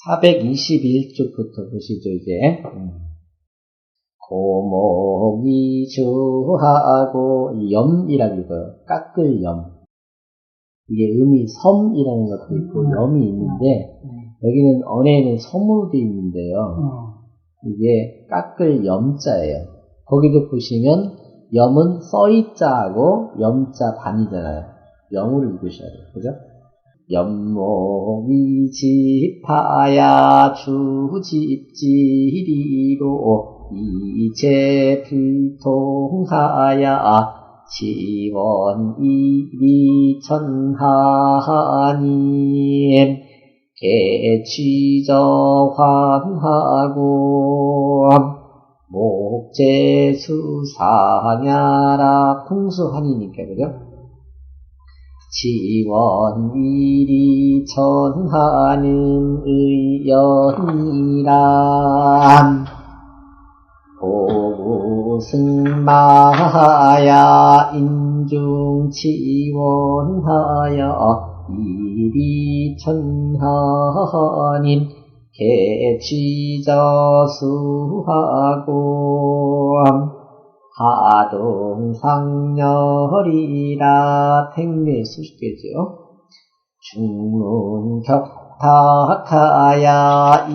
421쪽부터 보시죠, 이제. 고목이 주하고, 염이라고 읽어요. 깎을 염. 이게 음이 섬이라는 것도 있고, 염이 있는데, 여기는 언어에는 섬으로 되어 있는데요. 이게 깎을 염자예요. 거기도 보시면, 염은 써이자하고 염자 반이잖아요. 영으로 읽으셔야 돼요. 그죠? 염목이 지파야 주집지리로 이제 불통하야 지원이리 천하님 개취저환하고 목재수상야라 풍수하니니까 그죠? 지원이리 천하는 의연이란 보승마야 인중지원하여 이리 천하님 개취저수하고 하동상렬이라 택내 수식되죠. 중문격탁하야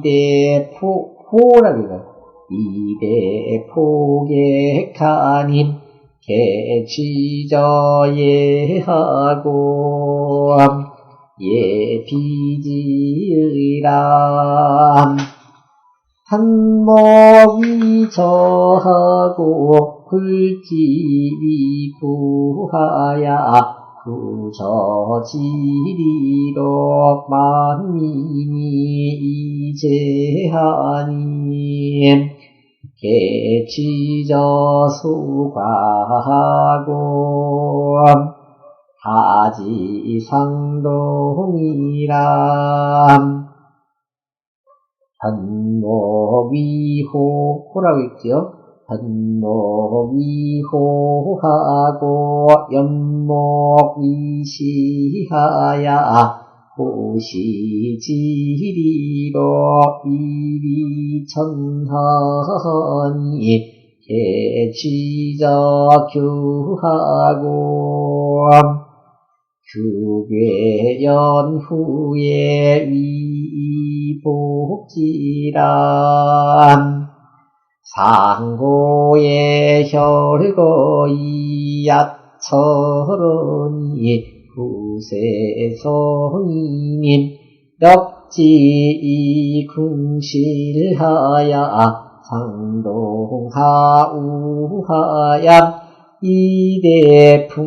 이대포라고 해요. 이대포객하님 개취저예하고 예비지의람 한목이 저하고 불집이 구하야 구저지리로 만민이 이제하님 개취저수과하고 하지상동이람 한목위호라고 있죠. 한목위호하고 연목위시하야 호시지리로 이리천하니 개취저규하고 규괴연후에 위복지란 상고의 혈거이야처러니 후세성이님 력지 궁실하야 상동하우하야 이대풍우하니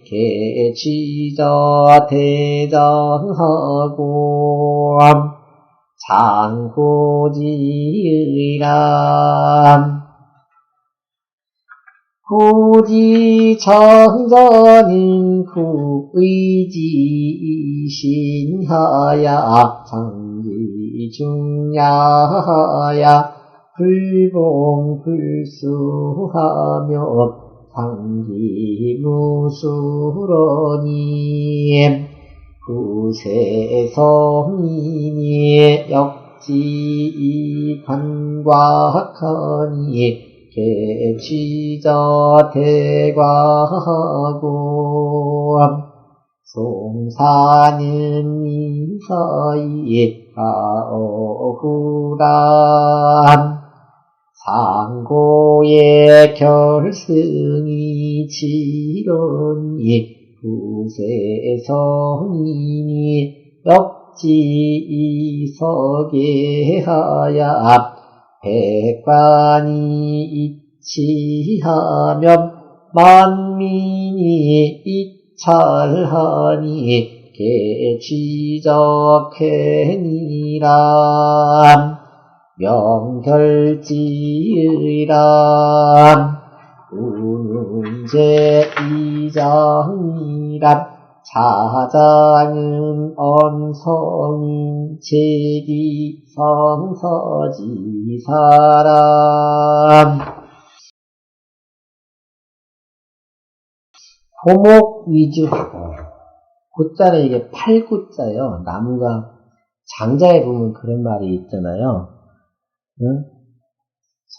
개취저 대정하고 장고지의람 고지정전인 구의지신하야 장지중야하야 불봉불수하며 상기무수러니 후세성인이 역지 관과하니 개취저 대과하고 송사는 이서이 가어후람 상고의 결승이 지론이 후세성인이 역지 서계하야 백관이 이치하면 만민이 이찰하니 개취적해니란 명결지의란 우는제 이장이란 자장은 언성인 제기성서지사람 호목 위주하고 고자는 이게 팔고자예요. 나무가 장자에 보면 그런 말이 있잖아요. 응?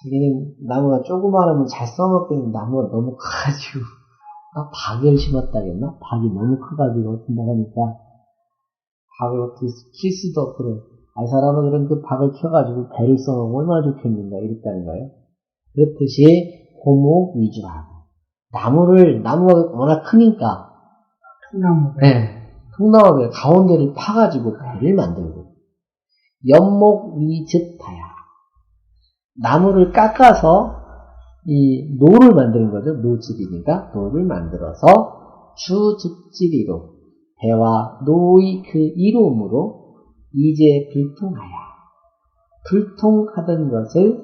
자기는 나무가 조그마하면 잘 써먹겠는데 나무가 너무 커가지고 박을 심었다겠나? 박이 너무 커가지고 어떻게 나가니까 박을 어떻게 킬 수도 없고 이 사람은 그런 그 박을 켜가지고 배를 써먹으면 얼마나 좋겠는가 이랬다는 거예요. 그렇듯이 호목 위주하고 나무가 워낙 크니까 통나무. 네, 통나무에 가운데를 파가지고 배를 만들고 연목 위즉하야 나무를 깎아서 이 노를 만드는 거죠. 노집이니까 노를 만들어서 주즉지리로 배와 노의 그 이로움으로 이제 불통하야 불통하던 것을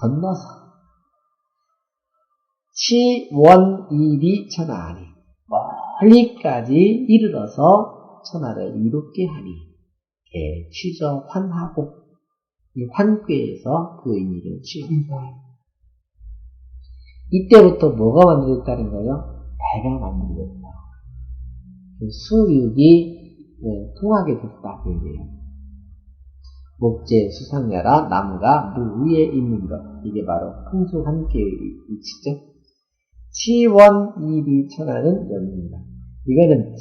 건너서 치원이리 천하하니 멀리까지 이르러서 천하를 이롭게 하니 취저 환하고 이 환괴에서 그 의미를 취합니다. 이때부터 뭐가 만들어졌다는 거예요? 배가 만들어졌다. 수육이 통하게 됐다. 그 얘기예요. 목재 수상야라 나무가 무 위에 있는 것. 이게 바로 풍수환괴의 위치죠. 치원이리 천하는 연입니다. 이거는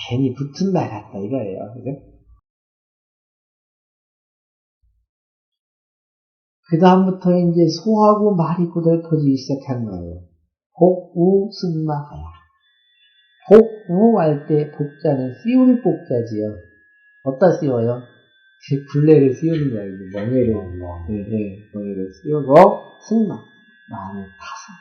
괜히 붙은 말 같다 이거예요. 그죠? 그 다음부터 이제 소하고 말이 고달퍼지기 시작한 거예요. 복우 승마하야. 복우 할 때 복자는 씌울 복자지요. 어디다 씌워요? 굴레를 씌우는 거예요. 멍에를, 멍에를 씌우고 승마, 말을 타서.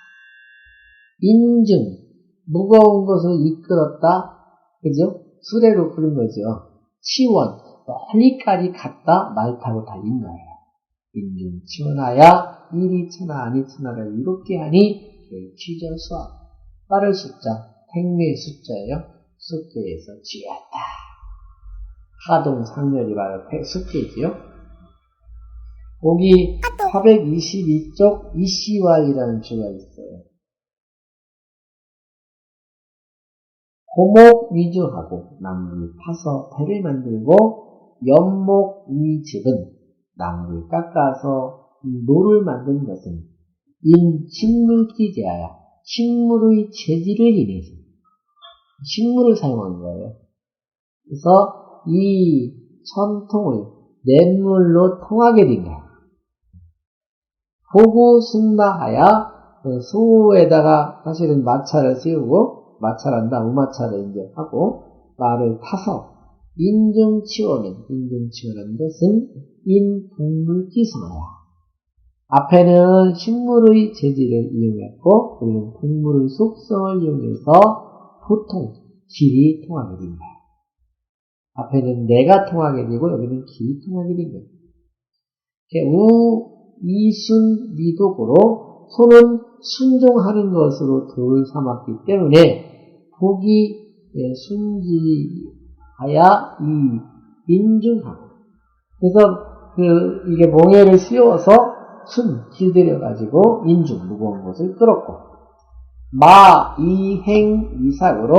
인증, 무거운 것을 이끌었다. 그죠? 수레로 끄는 거죠. 치원, 멀리까지 갔다 말 타고 달린 거예요. 인중 치원하야 이리 천하 아니 천하를 이롭게 하니 취저 수학 빠를 숫자 행묘의 숫자예요. 숫계에서 지었다. 하동 상렬이 바로 숫계지요. 거기 422쪽 이시왈이라는 주가 있어요. 고목 위주하고 나무를 파서 배를 만들고 연목 위즉은 나무를 깎아서 노를 만든 것은 식물기제하여 식물의 재질을 인해서 식물을 사용한 거예요. 그래서 이 천통을 냇물로 통하게 된 거예요. 보고 승마하여 소에다가 사실은 마차를 씌우고 마차란다 우마차를 이제 하고 말을 타서 인중치원은 인중치원한 것은 인북물기승하야. 앞에는 식물의 재질을 이용했고 우리는 북물의 속성을 이용해서 보통 길이 통하게 됩니다. 앞에는 내가 통하게 되고 여기는 길이 통하게 된 거예요. 우, 이순, 미독으로 손은 순종하는 것으로 덜 삼았기 때문에 복이 순지하야 이 인중하고 그래서 이게 몽해를 씌워서 길들여가지고 인중, 무거운 것을 끌었고, 마, 이행, 이삭으로,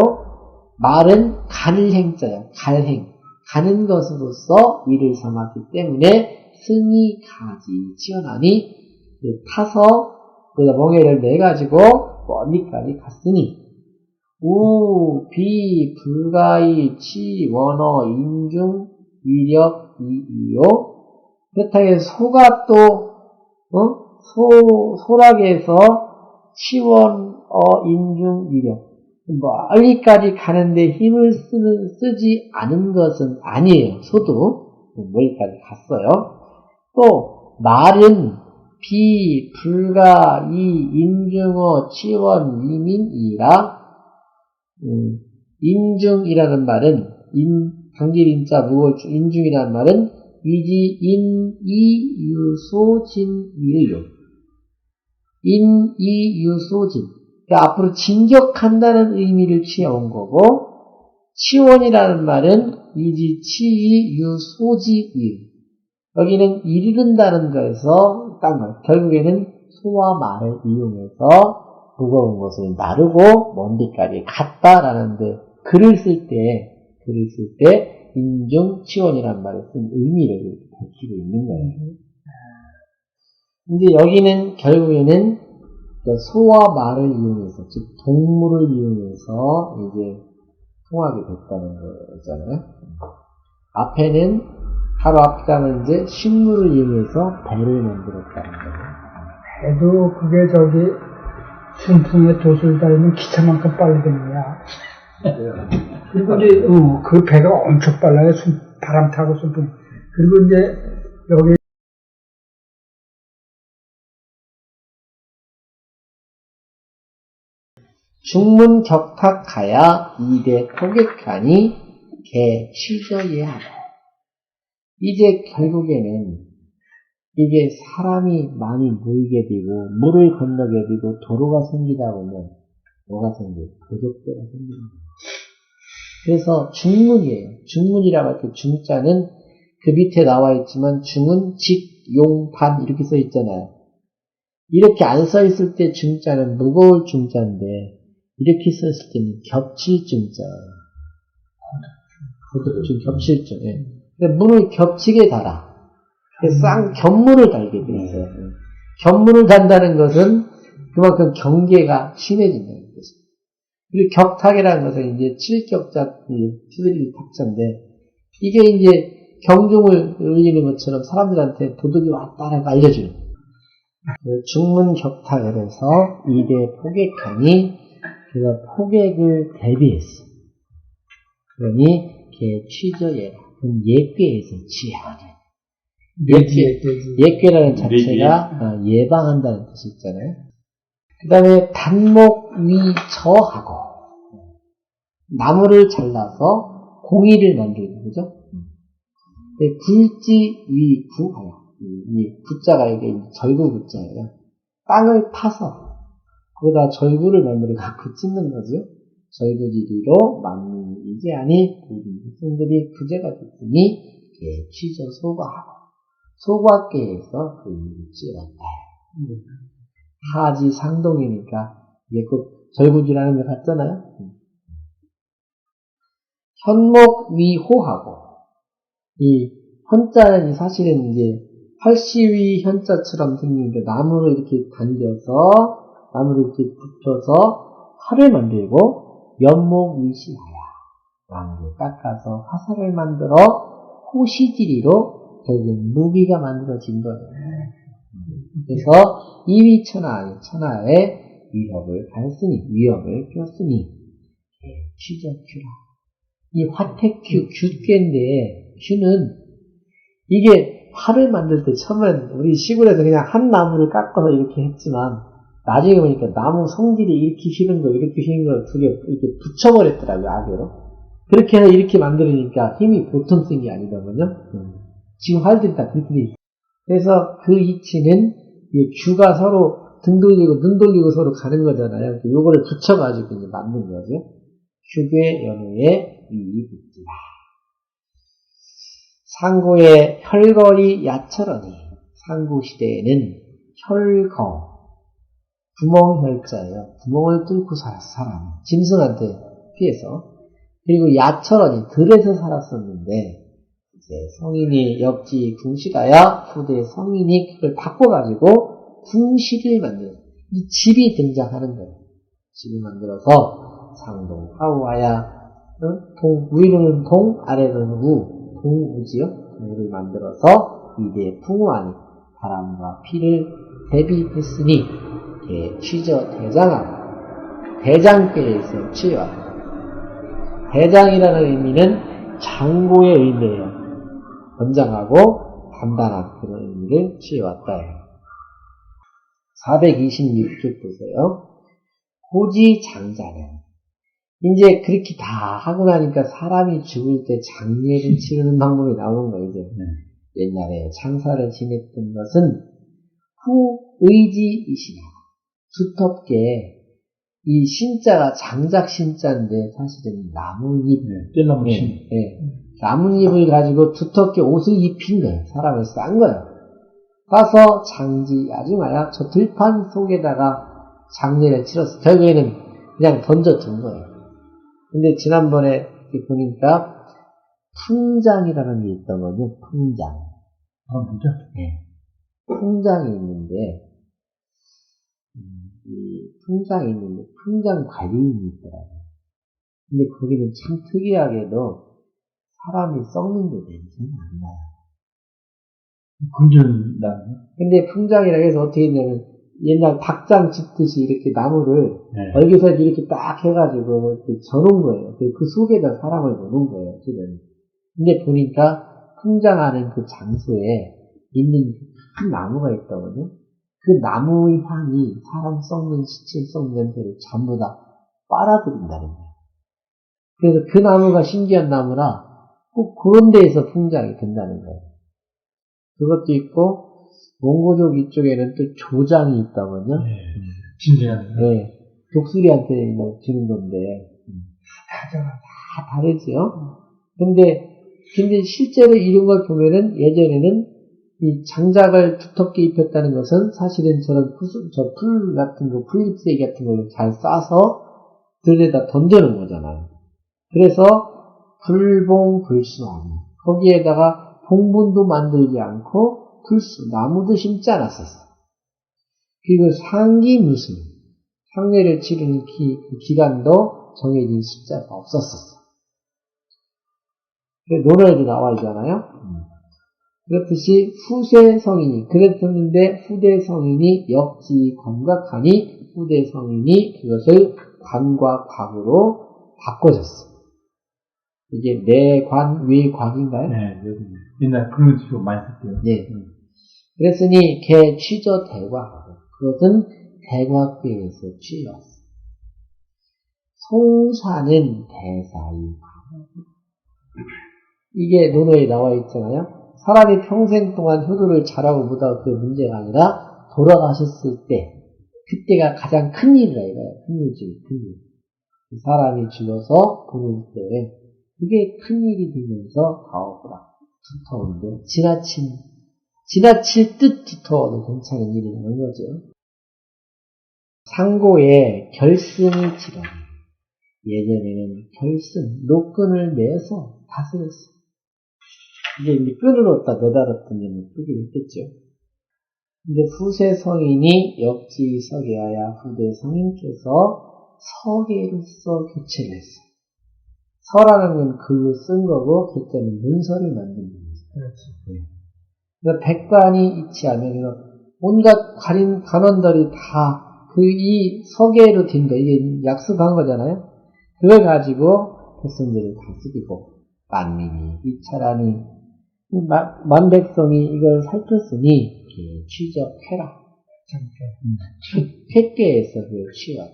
말은 가는 행자야, 갈행. 가는 것으로서 이를 삼았기 때문에, 승이 가지, 치어나니, 타서, 몽해를 내가지고, 멀리까지 갔으니, 우, 비, 불가이, 치, 원어, 인중, 위력, 이요, 그렇다고 해서 소가 또, 소락에서 치원, 인중, 위력. 멀리까지 가는데 힘을 쓰지 않은 것은 아니에요. 소도 멀리까지 갔어요. 또, 말은 비, 불가, 이, 인중어, 치원, 이민, 이라, 인중이라는 말은, 강길인자, 무어주, 인중이라는 말은 위지, 인, 이, 유, 소, 진, 위요. 인, 이, 유, 소, 진. 그러니까 앞으로 진격한다는 의미를 취해온 거고, 치원이라는 말은 위지, 치, 이, 유, 소, 지, 위. 여기는 이르른다는 거에서 딴 거. 결국에는 소와 말을 이용해서 무거운 것을 나르고 먼 데까지 갔다라는데 글을 쓸 때 인중치원이란 말을 쓴 의미를 밝히고 있는 거예요. 이제 여기는 결국에는 소와 말을 이용해서, 즉 동물을 이용해서 이제 통하게 됐다는 거잖아요. 앞에는 바로 앞에는 이제 식물을 이용해서 배를 만들었다는 거예요. 배도 그게 순풍에 돛을 달면 기차만큼 빠르겠냐. 그리고 이제 그 배가 엄청 빨라요. 바람 타고 순풍. 그리고 이제 여기 중문격탁하야 이대 포객하니 개 취저예하고. 이제 결국에는 이게 사람이 많이 모이게 되고 물을 건너게 되고 도로가 생기다 보면 뭐가 생겨요? 도적대가 생깁니다. 그래서 중문이에요. 중문이라고 할 때 중자는 그 밑에 나와 있지만 중은 직, 용, 반 이렇게 써 있잖아요. 이렇게 안 써 있을 때 중자는 무거울 중자인데 이렇게 써 있을 때는 겹칠 중자예요. 겹칠 중. 예. 문을 겹치게 달아. 겹문을 달게 돼 있어요. 겹문을 단다는 것은 그만큼 경계가 심해진다는 뜻이에요. 그리고 격탁이라는 것은 이제 칠격자, 투들이 탁자인데, 이게 이제 경종을 울리는 것처럼 사람들한테 도둑이 왔다라고 알려주는 거예요. 중문격탁을 해서 이대 포객하니, 그가 포객을 대비했어. 그러니, 걔 취저예라. 그럼 예꾀에서 지하래. 예꾀라는 자체가 예방한다는 뜻이 있잖아요. 그 다음에 단목 위 저하고 나무를 잘라서 공이를 만들고, 그죠? 굴지 위 구하여. 이 구자가 이게 절구 구자예요. 땅을 파서 거기다 절구를 만들어 갖고 찢는 거죠. 절구지리로 만민이지 아니 백성들이 구제가 됐으니 취저 소과하고 소과께에서 그 일을 찌었다. 하지 상동이니까 이게 그 절구지라는 게 같잖아요. 현목 위호하고 이 현자는 사실은 이제 활시위 현자처럼 생긴 게 나무를 이렇게 당겨서 나무를 이렇게 붙여서 활을 만들고 연목 위시하야 나무를 깎아서 화살을 만들어 호시지리로 결국 무기가 만들어진 거예요. 그래서 이위천하의 위협을 폈으니 취저큐라. 이 화택큐 큐괴인데 큐는 이게 활을 만들 때 처음엔 우리 시골에서 그냥 한 나무를 깎아서 이렇게 했지만 나중에 보니까 나무 성질이 이렇게 휘는 거 두 개 이렇게 붙여버렸더라고요, 악으로. 그렇게 해서 이렇게 만들으니까 힘이 보통 쓴 게 아니더군요. 지금 활들이 다 그렇게 돼 있어요. 그래서 그 이치는 이 큐가 서로 등 돌리고 눈 돌리고 서로 가는 거잖아요. 요거를 붙여가지고 이제 만든 거죠. 큐괴 연우의 위붙지라. 상고의 혈거리 야철하니 상고시대에는 혈거 구멍혈자예요. 구멍을 뚫고 살았어 사람이. 짐승한테 피해서. 그리고 야철하니 들에서 살았었는데 이제 성인이 역지 궁시가야 후대 성인이 그걸 바꿔가지고 궁시를 만드는 이 집이 등장하는 거예요. 집을 만들어서 상동 하우하야 위로는 동 아래로는 우 동우지요. 동우를 만들어서 이대 풍우하니 바람과 피를 대비했으니 취저 대장하고 대장께에서 취해왔다. 대장이라는 의미는 장고의 의미예요. 건장하고 단단한 그런 의미를 취해왔다. 426쪽 보세요. 호지장자는 이제 그렇게 다 하고 나니까 사람이 죽을 때 장례를 치르는 방법이 나오는 거예요. 이제. 옛날에 장사를 지냈던 것은 후의지이시나 두텁게 이 신자가 장작 신자인데 사실은 나뭇잎, 뜰나무신. 나뭇잎을 가지고 두텁게 옷을 입힌 거예요. 사람을 싼 거예요. 가서 장지 아중하여 저 들판 속에다가 장례를 치렀어. 결국에는 그냥 던져둔 거예요. 근데 지난번에 이렇게 보니까 풍장이라는 게 있더군요. 풍장. 진짜? 네. 풍장이 있는데 이 풍장이 있는데 풍장 관리인이 있더라고요. 근데 거기는 참 특이하게도 사람이 썩는데 냄새는 안 나요. 금전 나네. 근데 풍장이라 해서 어떻게 했냐면 옛날 닭장 짓듯이 이렇게 나무를 네. 얼개서 이렇게 딱 해가지고 이렇게 저놓은 거예요. 그 속에다 사람을 넣는 거예요. 지금. 근데 보니까 풍장하는 그 장소에 있는 큰 나무가 있더군요. 그 나무의 향이 사람 썩는 시체 썩는 냄새를 전부 다 빨아들인다는 거예요. 그래서 그 나무가 신기한 나무라 꼭 그런 데에서 풍장이 된다는 거예요. 그것도 있고 몽고족 이쪽에는 또 조장이 있다면요. 진짜네. 네, 독수리한테 뭐 주는 건데 다 다르죠. 근데 실제로 이런 걸 보면은 예전에는 이 장작을 두텁게 입혔다는 것은 사실은 저런 풀 같은 거, 풀잎쓰기 같은 걸로 잘 싸서 들에다 던져놓은 거잖아요. 그래서 불봉불수하고 거기에다가 봉분도 만들지 않고 불수, 나무도 심지 않았었어. 그리고 상기무술, 상례를 치르는 그 기간도 정해진 숫자가 없었었어. 논어에도 나와 있잖아요. 그렇듯이 후세 성인이 그랬었는데 후대 성인이 역지 관곽하니 후대 성인이 그것을 관과 곽으로 바꿔줬어. 이게 내관, 외곽인가요? 네, 옛날 금은치로 많이 썼대요. 네. 그랬으니 개 취저 대곽하고 그것은 대곽대에서 취였어. 송사는 대사이 이게 논어에 나와 있잖아요. 사람이 평생 동안 효도를 잘하고 못하고 그게 문제가 아니라 돌아가셨을 때 그때가 가장 큰 일이라 이거예요. 큰 일이지, 큰 일. 사람이 죽어서 보낼 때 그게 큰 일이 되면서 가오구라 두터운데 지나칠 듯 두터워도 괜찮은 일이라는 거죠. 상고에 결승이 지라. 예전에는 결승, 노끈을 내서 다스렸어. 이제 끈을 얻다 매달았더니 뭐 크게 했겠죠. 근데 후세 성인이 역지 서계하야 후대 성인께서 서계로서 교체를 했어요. 서라는 건 글로 쓴 거고 개자는 문서를 만든 겁니다. 그렇지. 그러니까 백관이 이치하면 온갖 관원들이 다 이 서계로 된 거, 이게 약속한 거잖아요. 그걸 가지고 백성들을 다스리고 만민이 이차라니 만백성이 이걸 살폈으니 취적해라. 쾌계에서 그 취업.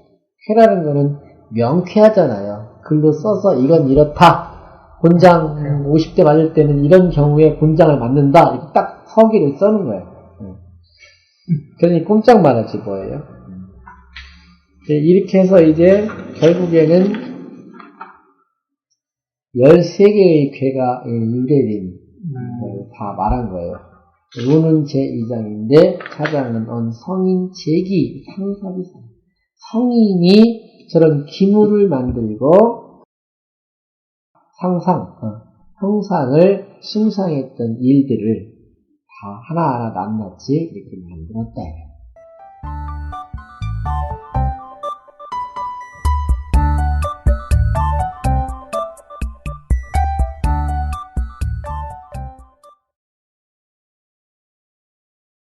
쾌라는 거는 명쾌하잖아요. 글로 써서 이건 이렇다. 곤장 50대 맞을 때는 이런 경우에 곤장을 맞는다. 이렇게 딱 서기를 써는 거예요. 그러니 꼼짝 말하지 뭐예요. 이렇게 해서 이제 결국에는 13개의 괴가 유래된 다 말한 거예요. 요는 제2장인데 차장은 언 성인 제기 상사비상. 성인이 저런 기물을 만들고 형상을 숭상했던 일들을 다 하나하나 낱낱이 이렇게 만들었다.